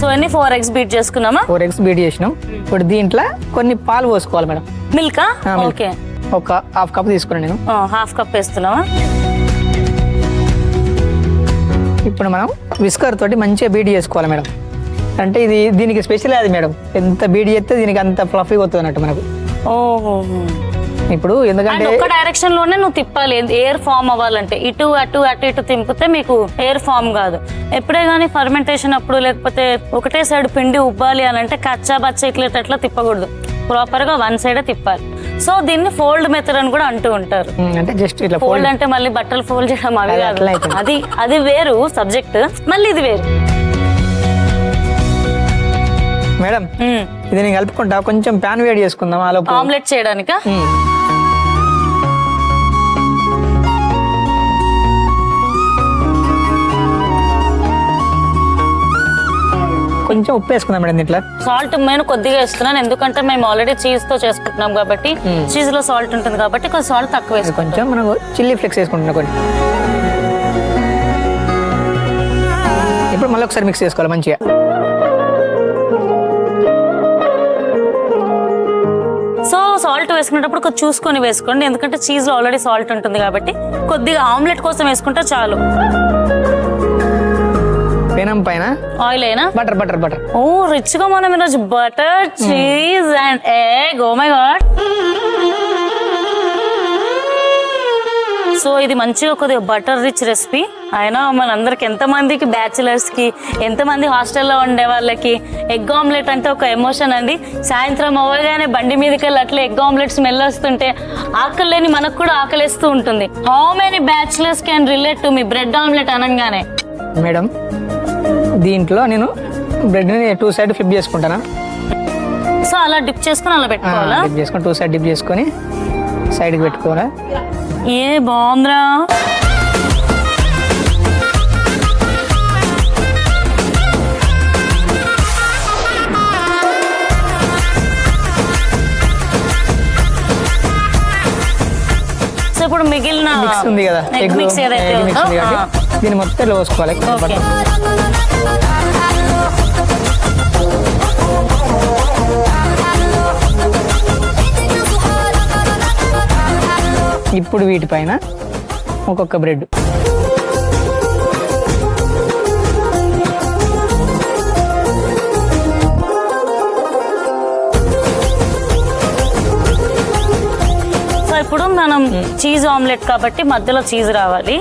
So అన్ని 4 eggs beat చేసుకున్నామా? 4 eggs beat చేసినాం. ఇప్పుడు దీంట్లో కొన్ని పాలు పోసుకోవాలి మేడం. మిల్కా? ఓకే, ఒక హాఫ్ కప్ తీసుకున్నాను నేను. హాఫ్ కప్ వేస్తున్నావా? ఇప్పుడు మనం విస్కర్ తోటి మంచిగా బీట్ చేసుకోవాలి మేడం. అంటే ఇది దీనికి స్పెషల్ అది మేడం, ఎంత బీట్ చేస్తే దీనికి అంత ఫ్లఫీగా వస్తుంది అన్నట్టు మనకు. ఓహో, ఇప్పుడు ఎందుకంటే ఒక డైరెక్షన్ లోనే నువ్వు తిప్పాలి ఎయిర్ ఫామ్ అవ్వాలంటే. ఇటు అటు అటు ఇటు తింపితే మీకు ఎయిర్ ఫామ్ కాదు. ఎప్పుడే గానీ ఫర్మెంటేషన్ అప్పుడు లేకపోతే ఒకటే సైడ్ పిండి ఉబ్బాలి అని అంటే కచ్చా బచ్చా ఇట్లా తిప్పకూడదు, ప్రాపర్ గా వన్ సైడే తిప్పాలి. సో దీన్ని ఫోల్డ్ మెథడ్ అని కూడా అంటూ ఉంటారు. అంటే జస్ట్ ఇట్లా ఫోల్డ్ అంటే మళ్ళీ బట్టలు ఫోల్డ్ చేయడం అవి కాదు, అది వేరు సబ్జెక్ట్, మళ్ళీ ఇది వేరు. మేడం ఇది నేను కలుపుకుంటా, కొంచెం ప్యాన్ వేడి చేసుకుందాం ఆలోపు. ఆమ్లెట్ చేయడానికా? కొంచెం ఉప్పు వేసుకుందాం మేడం ఇట్లా. సాల్ట్ నేను కొద్దిగా వేస్తున్నాను, ఎందుకంటే మేము ఆల్రెడీ చీజ్ తో చేసుకుంటున్నాం కాబట్టి చీజ్ లో సాల్ట్ ఉంటుంది కాబట్టి కొంచెం సాల్ట్ తక్కువ వేసుకుంటాం. కొంచెం మనం చిల్లీ ఫ్లేక్స్ వేసుకుంటున్నాం కొన్ని. ఇప్పుడు మళ్ళీ ఒకసారి మిక్స్ చేసుకోవాలి మంచిగా. సో సాల్ట్ వేసుకునేటప్పుడు కొంచెం చూసుకొని వేసుకోండి, ఎందుకంటే చీజ్ లో ఆల్రెడీ సాల్ట్ ఉంటుంది కాబట్టి. కొద్దిగా ఆమ్లెట్ కోసం వేసుకుంటే చాలు. పెనం పైన ఆయిల్ అయినా butter butter butter. Oh rich గా మనం ఈరోజు butter, cheese and egg. Oh my god. So ఇది మంచిగా కొద్దిగా బటర్ రిచ్ రెసిపీ. అయినా మనందరికి ఎంతమందికి బ్యాచిలర్స్ కి, ఎంతమంది హాస్టల్లో ఉండే వాళ్ళకి ఎగ్ ఆమ్లెట్ అంటే ఒక ఎమోషన్ అండి. సాయంత్రం అవ్వగానే బండి మీదకి వెళ్ళి అట్లా ఎగ్ ఆమ్లెట్ స్మెల్ వస్తుంటే ఆకలి లేని మనకు కూడా ఆకలిస్తూ ఉంటుంది. How many bachelors can relate to me bread omelette అనగానే? మేడం దీంట్లో నేను బ్రెడ్ ని 2 సైడ్ ఫ్లిప్ చేసుకుంటానా. సో అలా డిప్ చేసుకుని అలా పెట్టుకోవాలా? డిప్ చేసుకొని 2 సైడ్ డిప్ చేసుకొని సైడ్ కి పెట్టుకోవాలా. ఏ బాగుందిరా. సో ఇప్పుడు మిగిలిన మిక్స్ ఉంది కదా, ఎగ్ మిక్స్ ఏదైతే ఉందో దీన్ని మొత్తం ఇట్లా పోసుకోవాలి. ఇప్పుడు వీటిపైన ఒక్కొక్క బ్రెడ్. సో ఇప్పుడు మనం చీజ్ ఆమ్లెట్ కాబట్టి మధ్యలో చీజ్ రావాలి.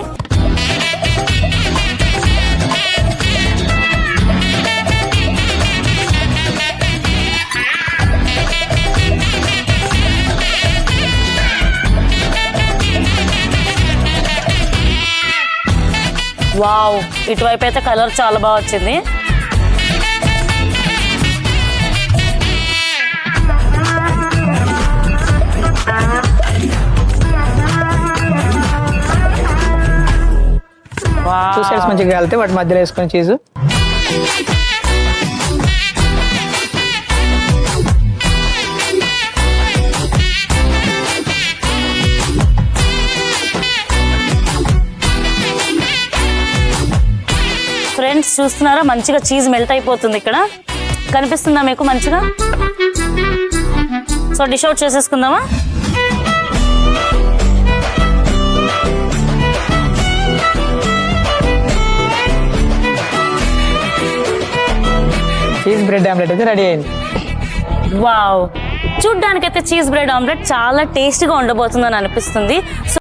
వావ్, ఇటువైపు అయితే కలర్ చాలా బాగా వచ్చింది. టూ సైడ్స్ మంచిగా కలితే వాటి మధ్యలో వేసుకొని చీజ్. ఫ్రెండ్స్ చూస్తున్నారా, మంచిగా చీజ్ మెల్ట్ అయిపోతుంది. ఇక్కడ కనిపిస్తుందా మీకు మంచిగా? సో డిష్ అవుట్ చేసేసుకుందామా? చీజ్ బ్రెడ్ ఆమ్లెట్ అయితే రెడీ అయింది. వావ్, చూడ్డానికైతే చీజ్ బ్రెడ్ ఆమ్లెట్ చాలా టేస్టీగా ఉండబోతుందని అనిపిస్తుంది. సో